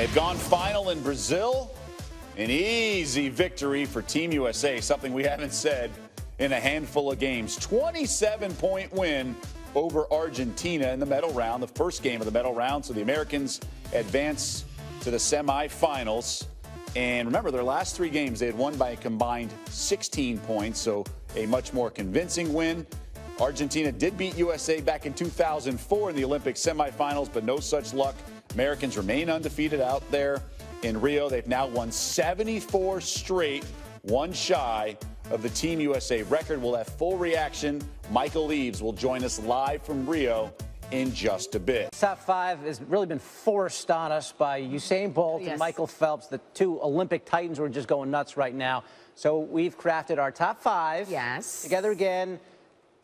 They've gone final in Brazil. An easy victory for Team USA, something we haven't said in a handful of games. 27-point win over Argentina in the medal round, the first game of the medal round. So the Americans advance to the semifinals. And remember, their last three games, they had won by a combined 16 points, so a much more convincing win. Argentina did beat USA back in 2004 in the Olympic semifinals, but no such luck. Americans remain undefeated out there in Rio. They've now won 74 straight, one shy of the Team USA record. We'll have full reaction. Michael Eaves will join us live from Rio in just a bit. Top five has really been forced on us by Usain Bolt and Michael Phelps, the two Olympic titans who are just going nuts right now. So we've crafted our top five. Yes. Together again,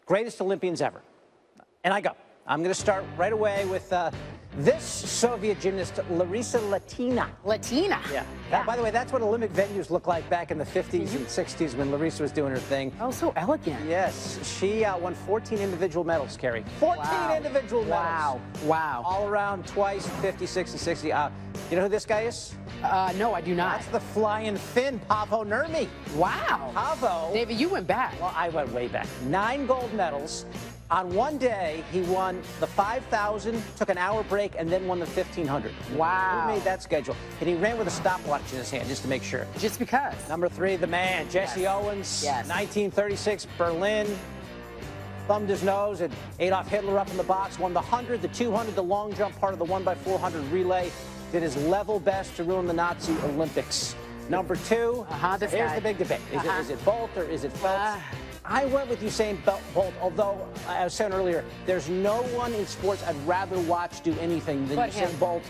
greatest Olympians ever. And I'm going to start right away with this Soviet gymnast, Larissa Latina. Yeah. By the way, that's what Olympic venues looked like back in the 50s and 60s when Larissa was doing her thing. Oh, so elegant. Yes. She won 14 individual medals, Carrie. 14 individual medals. Wow. All around twice, 56 and 60. You know who this guy is? No, I do not. That's the flying Finn, Paavo Nurmi. Wow. Paavo. David, you went back. Well, I went way back. 9 gold medals. On one day, he won the 5,000, took an hour break, and then won the 1,500. Wow. Who made that schedule? And he ran with a stopwatch in his hand, just to make sure. Just because. Number 3, the man, Jesse Owens. Yes. 1936, Berlin. Thumbed his nose at Adolf Hitler up in the box. Won the 100, the 200, the long jump part of the 1x400 relay. Did his level best to ruin the Nazi Olympics. Number 2, here's the big debate. Is it Bolt or is it Phelps? I went with Usain Bolt, although I was saying earlier, there's no one in sports I'd rather watch do anything than Usain Bolt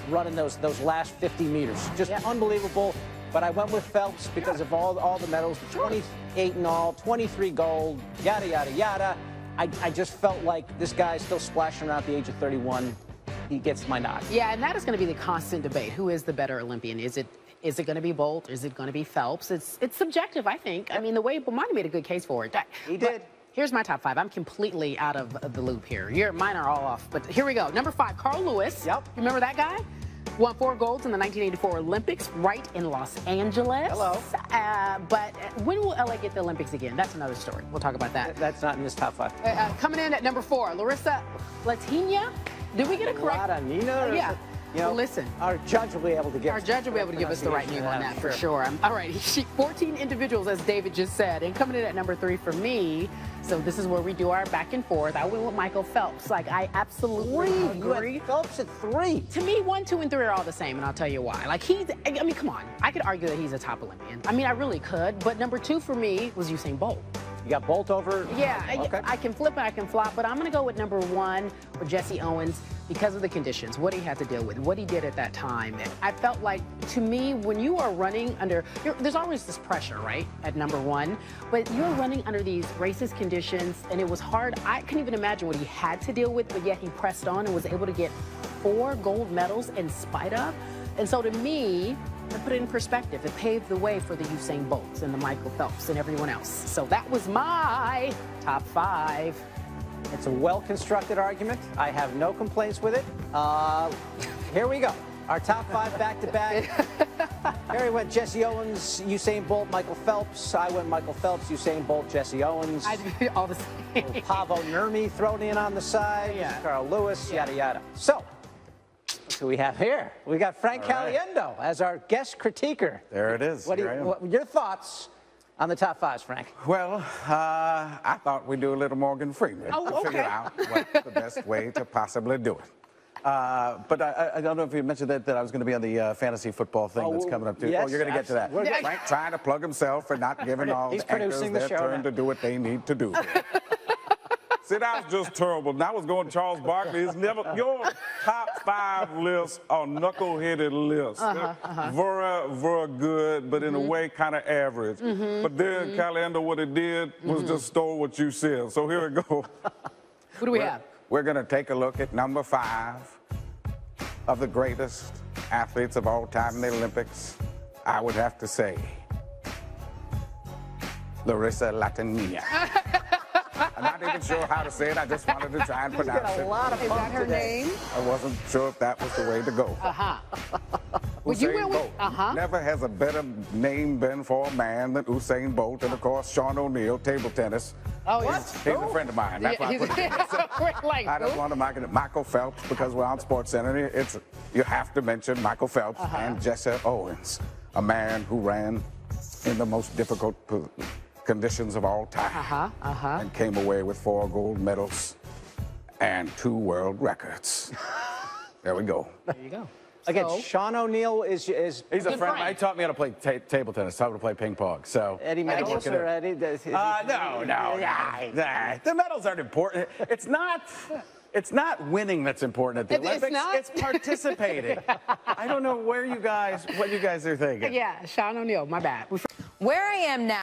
running those last 50 meters. Just unbelievable. But I went with Phelps because of all the medals, 28 in all, 23 gold, yada, yada, yada. I just felt like this guy's still splashing around at the age of 31. He gets my nod. Yeah, and that is going to be the constant debate. Who is the better Olympian? Is it going to be Bolt? Is it going to be Phelps? It's subjective, I think. I mean, the way Bomani made a good case for it. He did. Here's my top five. I'm completely out of the loop here. Mine are all off, but here we go. Number 5, Carl Lewis. Yep. You remember that guy? Won 4 golds in the 1984 Olympics right in Los Angeles. Hello. But when will LA get the Olympics again? That's another story. We'll talk about that. That's not in this top 5. Coming in at number 4, Larissa Latina. Did we get it correct? Latina? Yeah. You know, listen, our judge will be able to give us the right name on that for sure. All right, 14 individuals, as David just said, and coming in at number 3 for me. So this is where we do our back and forth. I went with Michael Phelps. Like, I absolutely agree. You had Phelps at 3. To me, 1, 2, and 3 are all the same, and I'll tell you why. Like, I mean, come on. I could argue that he's a top Olympian. I mean, I really could. But number 2 for me was Usain Bolt. You got Bolt over? Yeah, okay. I can flip and I can flop, but I'm going to go with number 1 for Jesse Owens because of the conditions, what he had to deal with, what he did at that time. I felt like, to me, when you are running under, there's always this pressure, right, at number 1, but you're running under these racist conditions, and it was hard. I couldn't even imagine what he had to deal with, but yet he pressed on and was able to get 4 gold medals in spite of. And so to me, to put it in perspective, it paved the way for the Usain Bolts and the Michael Phelps and everyone else. So that was my top 5. It's a well-constructed argument. I have no complaints with it. Here we go. Our top 5 back-to-back. Harry went Jesse Owens, Usain Bolt, Michael Phelps. I went Michael Phelps, Usain Bolt, Jesse Owens. I did all the same. Paavo Nurmi thrown in on the side. Carl Lewis, yada, yada. So, who we have here? We got Frank Caliendo as our guest critiquer. There it is. What your thoughts on the top 5s, Frank? Well, I thought we'd do a little Morgan Freeman. Oh, okay. Figure out what's the best way to possibly do it. But I don't know if you mentioned that I was going to be on the fantasy football thing that's coming up too. Yes, you're going to get to that. Frank trying to plug himself for not giving all the anchors their turn to do what they need to do. See, that was just terrible. And I was going Charles Barkley. It's never your top 5 lists are knuckleheaded lists. Very good, but in a way kind of average. But then Caliendo, what it did was just stole what you said. So here we go. Who do we have? We're going to take a look at number 5 of the greatest athletes of all time in the Olympics. I would have to say, Larissa Latina. I'm not even sure how to say it. I just wanted to try and pronounce it. A lot of Is that her name? I wasn't sure if that was the way to go. Usain Bolt. Never has a better name been for a man than Usain Bolt. And, of course, Sean O'Neal, table tennis. Oh, he's a friend of mine. That's why I put it like, I just want to market it. Michael Phelps, because we're on Sports Center. You have to mention Michael Phelps and Jesse Owens, a man who ran in the most difficult conditions of all time and came away with 4 gold medals and 2 world records. There we go. There you go. Again, Sean O'Neal is he's a friend. He taught me how to play table tennis, taught me to play ping pong. So Eddie medals or Eddie? No. The medals aren't important. It's not winning that's important at the Olympics. It's participating. I don't know what you guys are thinking. Yeah, Sean O'Neal, my bad. Where I am now.